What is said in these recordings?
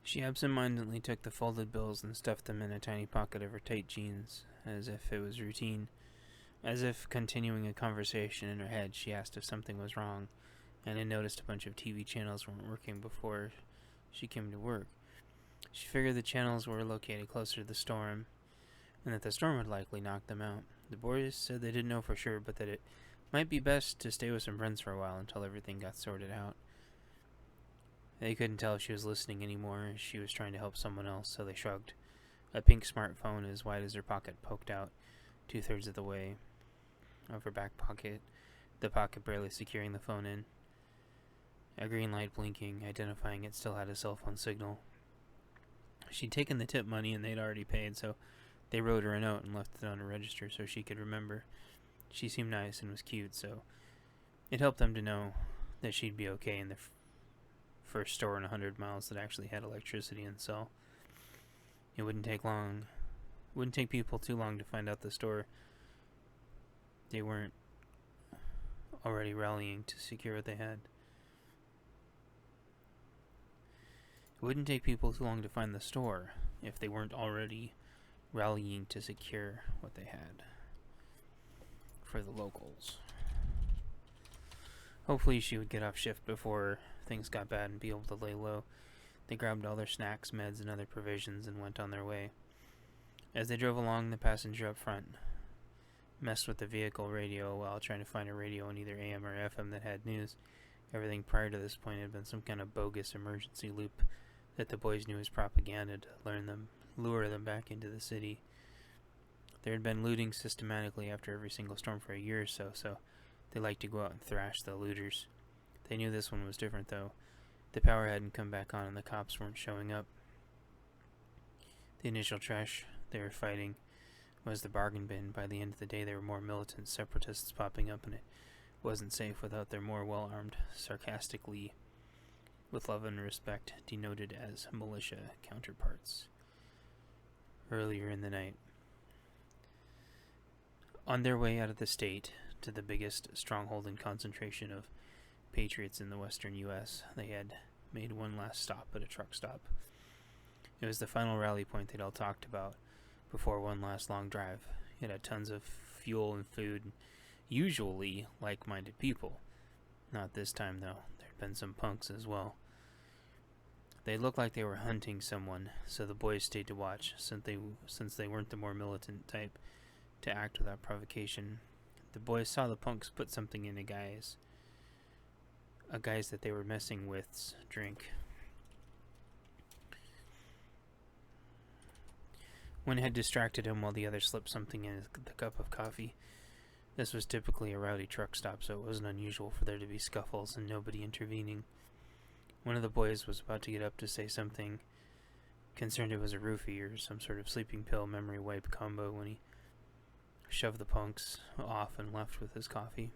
She absent-mindedly took the folded bills and stuffed them in a tiny pocket of her tight jeans, as if it was routine. As if continuing a conversation in her head, she asked if something was wrong, and had noticed a bunch of TV channels weren't working before she came to work. She figured the channels were located closer to the storm, and that the storm would likely knock them out. The boys said they didn't know for sure, but that it might be best to stay with some friends for a while until everything got sorted out. They couldn't tell if she was listening anymore, as she was trying to help someone else, so they shrugged. A pink smartphone as wide as her pocket poked out 2/3 of the way of her back pocket, the pocket barely securing the phone in. A green light blinking, identifying it still had a cell phone signal. She'd taken the tip money and they'd already paid, so they wrote her a note and left it on a register so she could remember. She seemed nice and was cute, so it helped them to know that she'd be okay in the first store in 100 miles that actually had electricity and cell. It wouldn't take people too long to find out the store they weren't already rallying to secure what they had. It wouldn't take people too long to find the store if they weren't already rallying to secure what they had for the locals. Hopefully she would get off shift before things got bad and be able to lay low. They grabbed all their snacks, meds, and other provisions and went on their way. As they drove along, the passenger up front messed with the vehicle radio while trying to find a radio in either AM or FM that had news. Everything prior to this point had been some kind of bogus emergency loop that the boys knew was propaganda to lure them back into the city. There had been looting systematically after every single storm for a year or so they liked to go out and thrash the looters. They knew this one was different, though. The power hadn't come back on and the cops weren't showing up. The initial trash they were fighting was the bargain bin. By the end of the day, there were more militant separatists popping up, and it wasn't safe without their more well-armed, sarcastically, with love and respect, denoted as militia counterparts. Earlier in the night, on their way out of the state to the biggest stronghold and concentration of patriots in the western U.S., they had made one last stop at a truck stop. It was the final rally point they'd all talked about before one last long drive. It had tons of fuel and food, and usually like-minded people. Not this time, though. There'd been some punks as well. They looked like they were hunting someone, so the boys stayed to watch, since they weren't the more militant type to act without provocation. The boys saw the punks put something in a guy's that they were messing with's drink. One had distracted him while the other slipped something in the cup of coffee. This was typically a rowdy truck stop, so it wasn't unusual for there to be scuffles and nobody intervening. One of the boys was about to get up to say something, concerned it was a roofie or some sort of sleeping pill memory wipe combo, when he shoved the punks off and left with his coffee.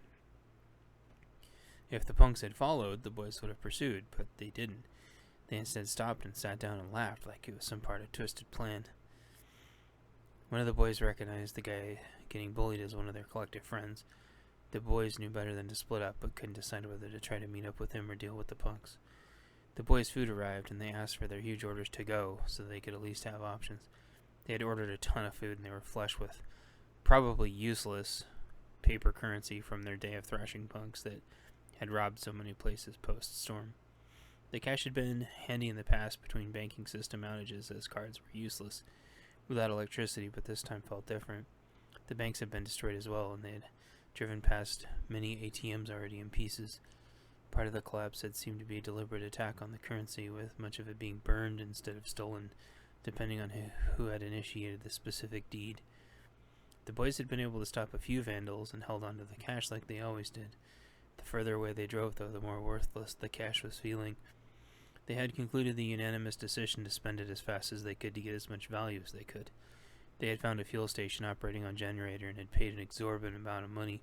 If the punks had followed, the boys would have pursued, but they didn't. They instead stopped and sat down and laughed like it was some part of a twisted plan. One of the boys recognized the guy getting bullied as one of their collective friends. The boys knew better than to split up, but couldn't decide whether to try to meet up with him or deal with the punks. The boys' food arrived, and they asked for their huge orders to go, so they could at least have options. They had ordered a ton of food, and they were flush with probably useless paper currency from their day of thrashing punks that had robbed so many places post-storm. The cash had been handy in the past between banking system outages, as cards were useless without electricity, but this time felt different. The banks had been destroyed as well, and they had driven past many ATMs already in pieces. Part of the collapse had seemed to be a deliberate attack on the currency, with much of it being burned instead of stolen, depending on who had initiated the specific deed. The boys had been able to stop a few vandals and held on to the cash like they always did. The further away they drove, though, the more worthless the cash was feeling. They had concluded the unanimous decision to spend it as fast as they could to get as much value as they could. They had found a fuel station operating on generator and had paid an exorbitant amount of money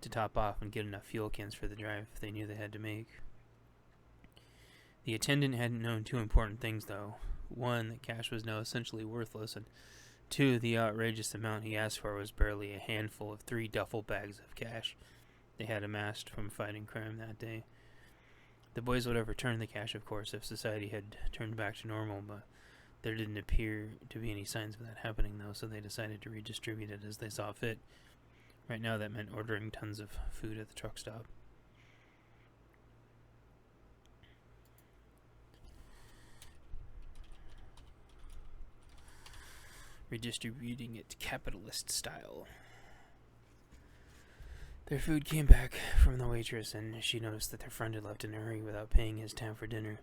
to top off and get enough fuel cans for the drive they knew they had to make. The attendant hadn't known two important things, though. One, that cash was now essentially worthless, and two, the outrageous amount he asked for was barely a handful of 3 duffel bags of cash they had amassed from fighting crime that day. The boys would have returned the cash, of course, if society had turned back to normal, but there didn't appear to be any signs of that happening, though, so they decided to redistribute it as they saw fit. Right now, that meant ordering tons of food at the truck stop. Redistributing it capitalist style. Their food came back from the waitress, and she noticed that their friend had left in a hurry without paying his tab for dinner.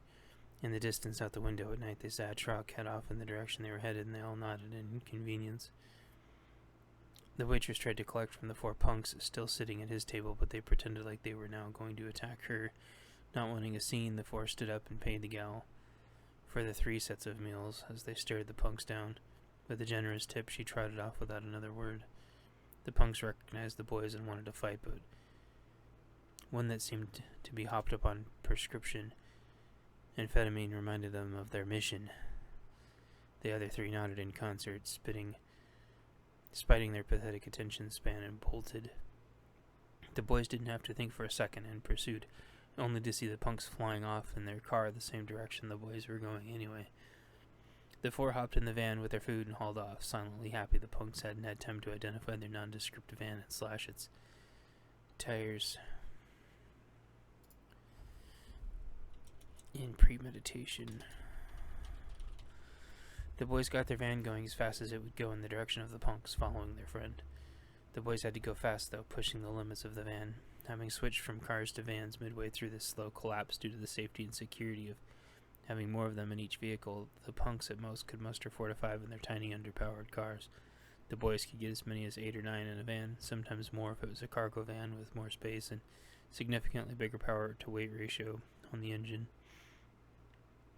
In the distance out the window at night, they saw a truck head off in the direction they were headed, and they all nodded in inconvenience. The waitress tried to collect from the 4 punks still sitting at his table, but they pretended like they were now going to attack her. Not wanting a scene, the 4 stood up and paid the gal for the 3 sets of meals as they stared the punks down. With a generous tip, she trotted off without another word. The punks recognized the boys and wanted to fight, but one that seemed to be hopped up on prescription amphetamine reminded them of their mission. The other 3 nodded in concert, spiting their pathetic attention span, and bolted. The boys didn't have to think for a second and pursued, only to see the punks flying off in their car the same direction the boys were going anyway. The 4 hopped in the van with their food and hauled off, silently happy the punks hadn't had time to identify their nondescript van and slash its tires. In premeditation. The boys got their van going as fast as it would go in the direction of the punks, following their friend. The boys had to go fast, though, pushing the limits of the van. Having switched from cars to vans midway through this slow collapse due to the safety and security of having more of them in each vehicle, the punks at most could muster 4 to 5 in their tiny underpowered cars. The boys could get as many as 8 or 9 in a van, sometimes more if it was a cargo van with more space and significantly bigger power to weight ratio on the engine.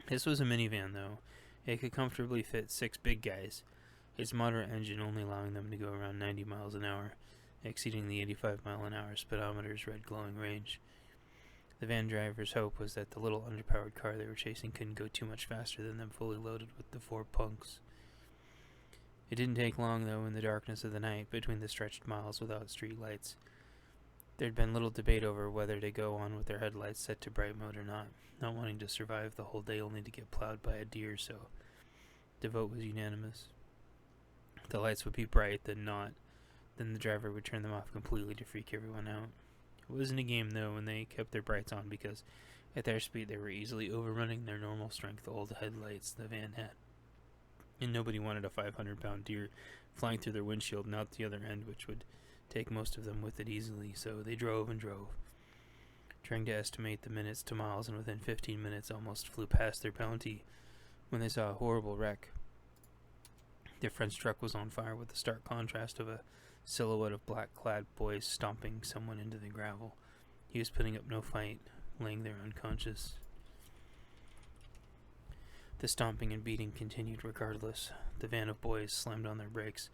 This was a minivan, though. It could comfortably fit 6 big guys, its moderate engine only allowing them to go around 90 miles an hour, exceeding the 85 mile an hour speedometer's red glowing range. The van driver's hope was that the little underpowered car they were chasing couldn't go too much faster than them, fully loaded with the 4 punks. It didn't take long, though, in the darkness of the night, between the stretched miles without street lights. There'd been little debate over whether to go on with their headlights set to bright mode or not wanting to survive the whole day only to get plowed by a deer, so the vote was unanimous. If the lights would be bright, then not. Then the driver would turn them off completely to freak everyone out. It wasn't a game, though, and they kept their brights on because at their speed they were easily overrunning their normal strength old headlights the van had. And nobody wanted a 500-pound deer flying through their windshield and out the other end, which would take most of them with it easily, so they drove and drove, trying to estimate the minutes to miles, and within 15 minutes almost flew past their bounty when they saw a horrible wreck. Their friend's truck was on fire, with the stark contrast of a silhouette of black-clad boys stomping someone into the gravel. He was putting up no fight, laying there unconscious. The stomping and beating continued regardless. The van of boys slammed on their brakes,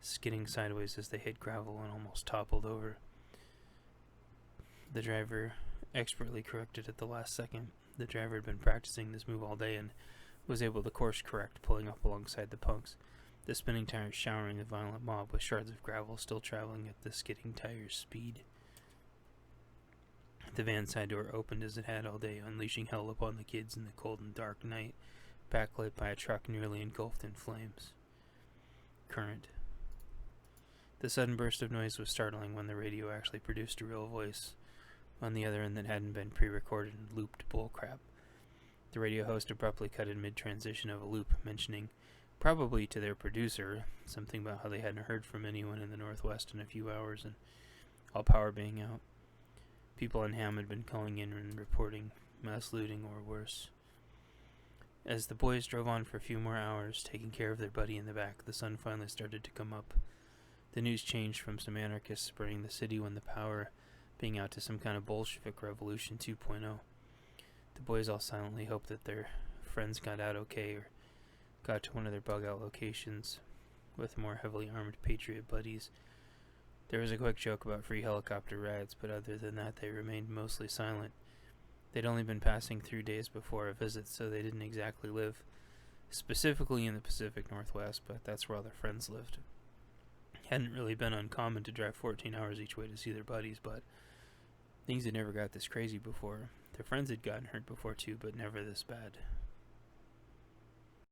skidding sideways as they hit gravel and almost toppled over. The driver expertly corrected at the last second. The driver had been practicing this move all day and was able to course correct, pulling up alongside the punks, the spinning tires showering the violent mob with shards of gravel still traveling at the skidding tires' speed. The van side door opened as it had all day, unleashing hell upon the kids in the cold and dark night, backlit by a truck nearly engulfed in flames. Current. The sudden burst of noise was startling when the radio actually produced a real voice on the other end that hadn't been pre-recorded and looped bullcrap. The radio host abruptly cut in mid-transition of a loop, mentioning, probably to their producer, something about how they hadn't heard from anyone in the Northwest in a few hours and all power being out. People in Ham had been calling in and reporting mass looting or worse. As the boys drove on for a few more hours, taking care of their buddy in the back, the sun finally started to come up. The news changed from some anarchists burning the city when the power being out to some kind of Bolshevik Revolution 2.0. The boys all silently hoped that their friends got out okay or got to one of their bug-out locations with more heavily armed patriot buddies. There was a quick joke about free helicopter rides, but other than that they remained mostly silent. They'd only been passing through days before a visit, so they didn't exactly live specifically in the Pacific Northwest, but that's where all their friends lived. It hadn't really been uncommon to drive 14 hours each way to see their buddies, but things had never got this crazy before. Their friends had gotten hurt before too, but never this bad.